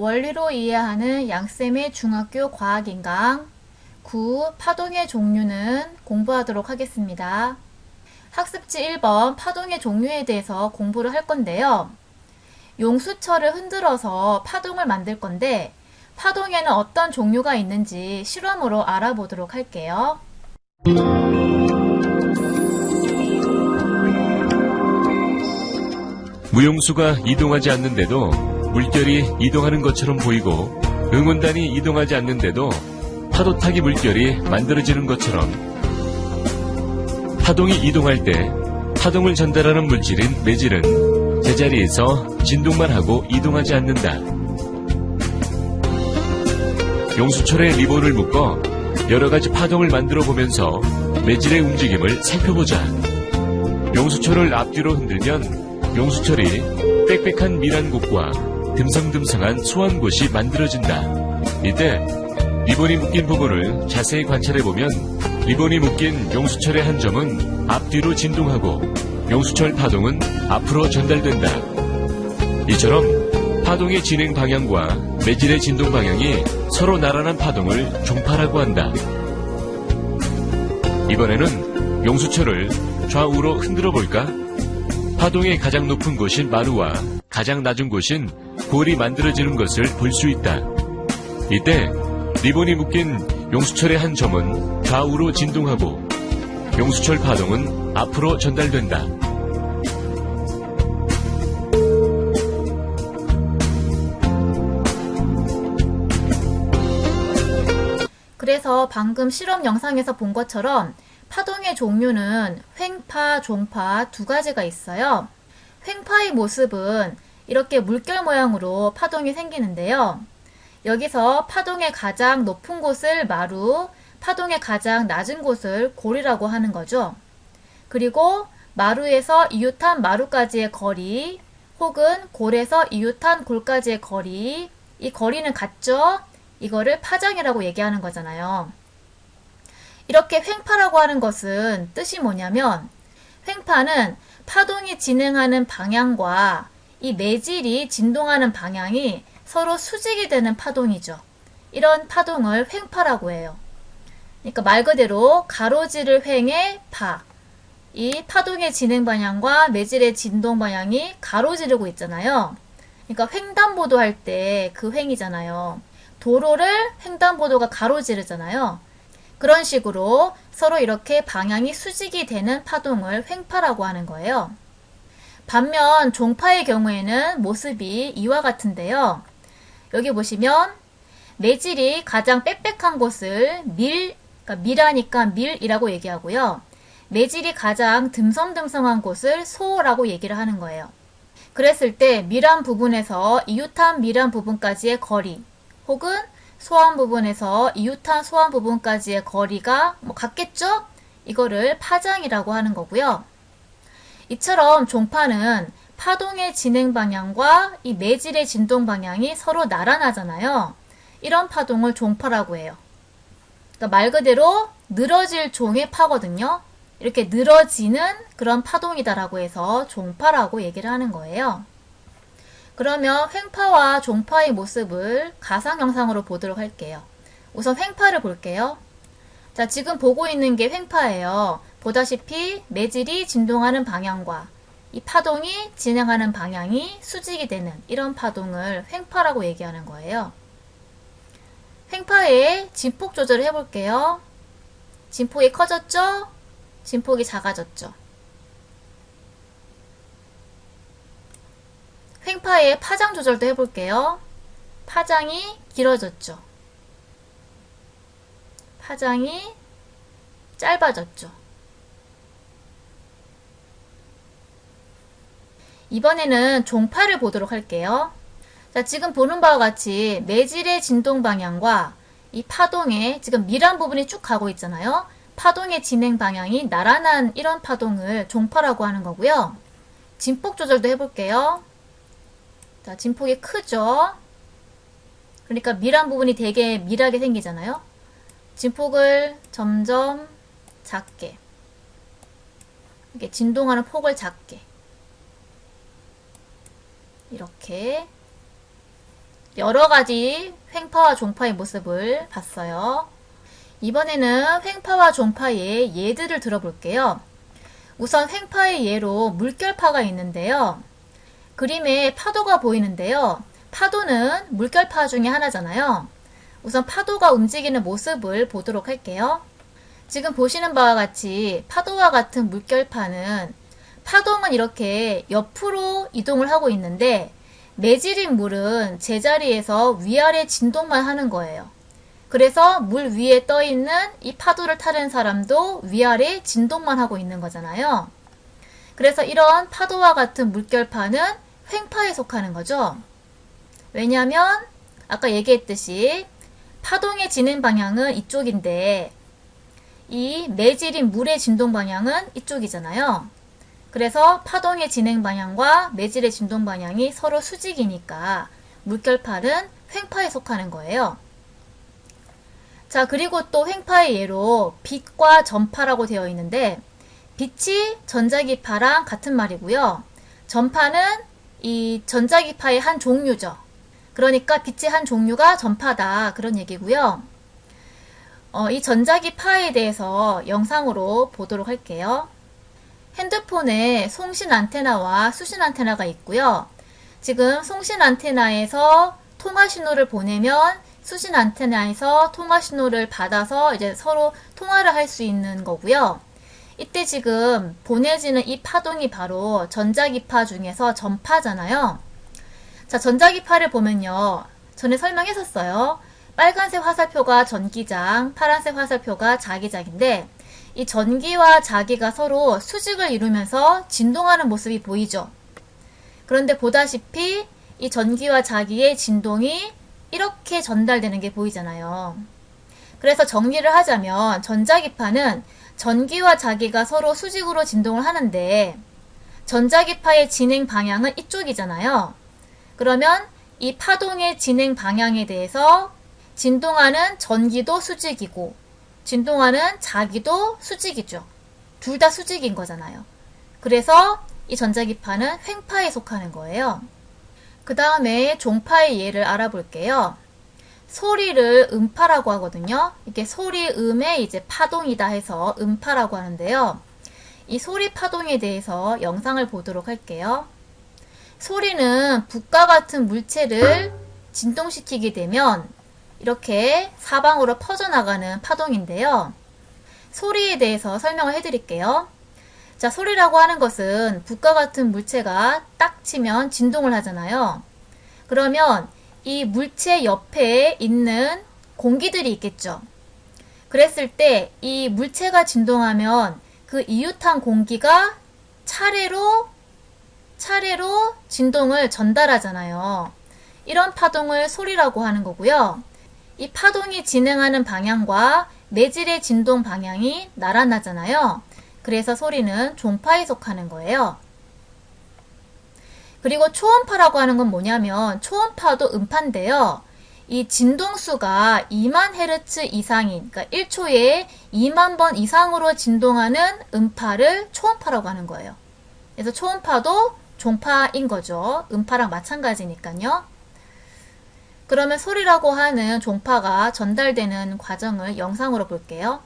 원리로 이해하는 양쌤의 중학교 과학인강 9. 파동의 종류는 공부하도록 하겠습니다. 학습지 1번 파동의 종류에 대해서 공부를 할 건데요. 용수철을 흔들어서 파동을 만들 건데 파동에는 어떤 종류가 있는지 실험으로 알아보도록 할게요. 무용수가 이동하지 않는데도 물결이 이동하는 것처럼 보이고 응원단이 이동하지 않는데도 파도타기 물결이 만들어지는 것처럼 파동이 이동할 때 파동을 전달하는 물질인 매질은 제자리에서 진동만 하고 이동하지 않는다. 용수철에 리본을 묶어 여러가지 파동을 만들어 보면서 매질의 움직임을 살펴보자. 용수철을 앞뒤로 흔들면 용수철이 빽빽한 밀한 곳과 듬성듬성한 소한 곳이 만들어진다. 이때 리본이 묶인 부분을 자세히 관찰해보면 리본이 묶인 용수철의 한 점은 앞뒤로 진동하고 용수철 파동은 앞으로 전달된다. 이처럼 파동의 진행 방향과 매질의 진동 방향이 서로 나란한 파동을 종파라고 한다. 이번에는 용수철을 좌우로 흔들어 볼까? 파동의 가장 높은 곳인 마루와 가장 낮은 곳인 골이 만들어지는 것을 볼 수 있다. 이때 리본이 묶인 용수철의 한 점은 좌우로 진동하고 용수철 파동은 앞으로 전달된다. 그래서 방금 실험 영상에서 본 것처럼 파동의 종류는 횡파, 종파 두 가지가 있어요. 횡파의 모습은 이렇게 물결 모양으로 파동이 생기는데요. 여기서 파동의 가장 높은 곳을 마루, 파동의 가장 낮은 곳을 골이라고 하는 거죠. 그리고 마루에서 이웃한 마루까지의 거리, 혹은 골에서 이웃한 골까지의 거리, 이 거리는 같죠? 이거를 파장이라고 얘기하는 거잖아요. 이렇게 횡파라고 하는 것은 뜻이 뭐냐면 횡파는 파동이 진행하는 방향과 이 매질이 진동하는 방향이 서로 수직이 되는 파동이죠. 이런 파동을 횡파라고 해요. 그러니까 말 그대로 가로지를 횡의 파. 이 파동의 진행 방향과 매질의 진동 방향이 가로지르고 있잖아요. 그러니까 횡단보도 할 때 그 횡이잖아요. 도로를 횡단보도가 가로지르잖아요. 그런 식으로 서로 이렇게 방향이 수직이 되는 파동을 횡파라고 하는 거예요. 반면 종파의 경우에는 모습이 이와 같은데요. 여기 보시면 매질이 가장 빽빽한 곳을 그러니까 밀하니까 밀이라고 얘기하고요. 매질이 가장 듬성듬성한 곳을 소라고 얘기를 하는 거예요. 그랬을 때 밀한 부분에서 이웃한 밀한 부분까지의 거리, 혹은 소한 부분에서 이웃한 소한 부분까지의 거리가 같겠죠? 이거를 파장이라고 하는 거고요. 이처럼 종파는 파동의 진행 방향과 이 매질의 진동 방향이 서로 나란하잖아요. 이런 파동을 종파라고 해요. 그러니까 말 그대로 늘어질 종의 파거든요. 이렇게 늘어지는 그런 파동이다라고 해서 종파라고 얘기를 하는 거예요. 그러면 횡파와 종파의 모습을 가상 영상으로 보도록 할게요. 우선 횡파를 볼게요. 자, 지금 보고 있는 게 횡파예요. 보다시피 매질이 진동하는 방향과 이 파동이 진행하는 방향이 수직이 되는 이런 파동을 횡파라고 얘기하는 거예요. 횡파의 진폭 조절을 해볼게요. 진폭이 커졌죠? 진폭이 작아졌죠? 횡파의 파장 조절도 해볼게요. 파장이 길어졌죠. 파장이 짧아졌죠. 이번에는 종파를 보도록 할게요. 자, 지금 보는 바와 같이 매질의 진동 방향과 이 파동의 지금 밀한 부분이 쭉 가고 있잖아요. 파동의 진행 방향이 나란한 이런 파동을 종파라고 하는 거고요. 진폭 조절도 해볼게요. 자, 진폭이 크죠? 그러니까 밀한 부분이 되게 밀하게 생기잖아요. 진폭을 점점 작게, 이렇게 진동하는 폭을 작게, 이렇게 여러 가지 횡파와 종파의 모습을 봤어요. 이번에는 횡파와 종파의 예들을 들어볼게요. 우선 횡파의 예로 물결파가 있는데요. 그림에 파도가 보이는데요. 파도는 물결파 중에 하나잖아요. 우선 파도가 움직이는 모습을 보도록 할게요. 지금 보시는 바와 같이 파도와 같은 물결파는 파동은 이렇게 옆으로 이동을 하고 있는데 매질인 물은 제자리에서 위아래 진동만 하는 거예요. 그래서 물 위에 떠 있는 이 파도를 타는 사람도 위아래 진동만 하고 있는 거잖아요. 그래서 이런 파도와 같은 물결파는 횡파에 속하는 거죠. 왜냐하면 아까 얘기했듯이 파동의 진행 방향은 이쪽인데 이 매질인 물의 진동 방향은 이쪽이잖아요. 그래서 파동의 진행 방향과 매질의 진동 방향이 서로 수직이니까 물결파는 횡파에 속하는 거예요. 자, 그리고 또 횡파의 예로 빛과 전파라고 되어 있는데 빛이 전자기파랑 같은 말이고요. 전파는 이 전자기파의 한 종류죠. 그러니까 빛의 한 종류가 전파다 그런 얘기고요. 이 전자기파에 대해서 영상으로 보도록 할게요. 핸드폰에 송신 안테나와 수신 안테나가 있고요. 지금 송신 안테나에서 통화 신호를 보내면 수신 안테나에서 통화 신호를 받아서 이제 서로 통화를 할 수 있는 거고요. 이때 지금 보내지는 이 파동이 바로 전자기파 중에서 전파잖아요. 자, 전자기파를 보면요. 전에 설명했었어요. 빨간색 화살표가 전기장, 파란색 화살표가 자기장인데 이 전기와 자기가 서로 수직을 이루면서 진동하는 모습이 보이죠. 그런데 보다시피 이 전기와 자기의 진동이 이렇게 전달되는 게 보이잖아요. 그래서 정리를 하자면 전자기파는 전기와 자기가 서로 수직으로 진동을 하는데 전자기파의 진행 방향은 이쪽이잖아요. 그러면 이 파동의 진행 방향에 대해서 진동하는 전기도 수직이고 진동하는 자기도 수직이죠. 둘 다 수직인 거잖아요. 그래서 이 전자기파는 횡파에 속하는 거예요. 그 다음에 종파의 예를 알아볼게요. 소리를 음파라고 하거든요. 이렇게 소리 음의 이제 파동이다 해서 음파라고 하는데요. 이 소리 파동에 대해서 영상을 보도록 할게요. 소리는 붓과 같은 물체를 진동시키게 되면 이렇게 사방으로 퍼져나가는 파동인데요. 소리에 대해서 설명을 해드릴게요. 자, 소리라고 하는 것은 붓과 같은 물체가 딱 치면 진동을 하잖아요. 그러면 이 물체 옆에 있는 공기들이 있겠죠. 그랬을 때 이 물체가 진동하면 그 이웃한 공기가 차례로 진동을 전달하잖아요. 이런 파동을 소리라고 하는 거고요. 이 파동이 진행하는 방향과 매질의 진동 방향이 나란하잖아요. 그래서 소리는 종파에 속하는 거예요. 그리고 초음파라고 하는 건 뭐냐면 초음파도 음파인데요. 이 진동수가 2만 헤르츠 이상인, 그러니까 1초에 2만 번 이상으로 진동하는 음파를 초음파라고 하는 거예요. 그래서 초음파도 종파인 거죠. 음파랑 마찬가지니까요. 그러면 소리라고 하는 종파가 전달되는 과정을 영상으로 볼게요.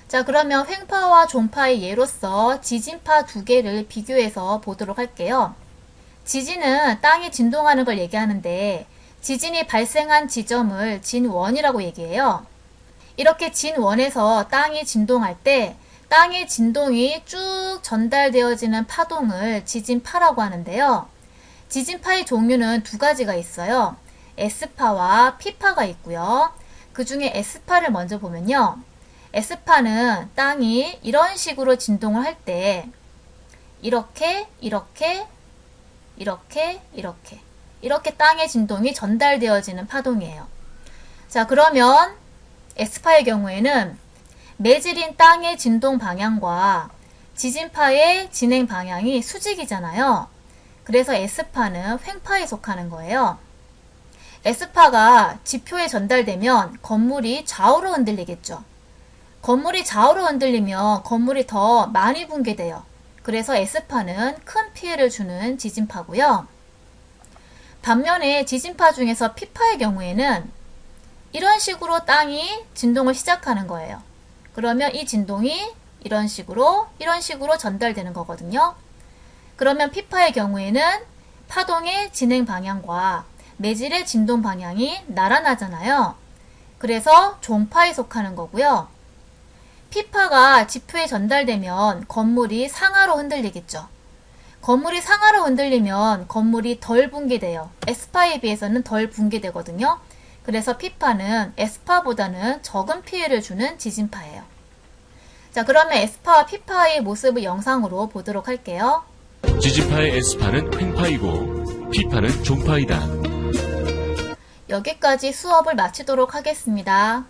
자, 그러면 횡파와 종파의 예로서 지진파 두 개를 비교해서 보도록 할게요. 지진은 땅이 진동하는 걸 얘기하는데 지진이 발생한 지점을 진원이라고 얘기해요. 이렇게 진원에서 땅이 진동할 때 땅의 진동이 쭉 전달되어지는 파동을 지진파라고 하는데요. 지진파의 종류는 두 가지가 있어요. S파와 P파가 있고요. 그 중에 S파를 먼저 보면요. S파는 땅이 이런 식으로 진동을 할 때 이렇게 땅의 진동이 전달되어지는 파동이에요. 자, 그러면 S파의 경우에는 매질인 땅의 진동 방향과 지진파의 진행 방향이 수직이잖아요. 그래서 S파는 횡파에 속하는 거예요. S파가 지표에 전달되면 건물이 좌우로 흔들리겠죠. 건물이 좌우로 흔들리면 건물이 더 많이 붕괴돼요. 그래서 S파는 큰 피해를 주는 지진파고요. 반면에 지진파 중에서 P파의 경우에는 이런 식으로 땅이 진동을 시작하는 거예요. 그러면 이 진동이 이런 식으로 전달되는 거거든요. 그러면 P파의 경우에는 파동의 진행 방향과 매질의 진동 방향이 나란하잖아요. 그래서 종파에 속하는 거고요. P파가 지표에 전달되면 건물이 상하로 흔들리겠죠. 건물이 상하로 흔들리면 건물이 덜 붕괴돼요. S파에 비해서는 덜 붕괴되거든요. 그래서 P파는 S파보다는 적은 피해를 주는 지진파예요. 자, 그러면 S파와 P파의 모습을 영상으로 보도록 할게요. 지진파의 S파는 횡파이고 P파는 종파이다. 여기까지 수업을 마치도록 하겠습니다.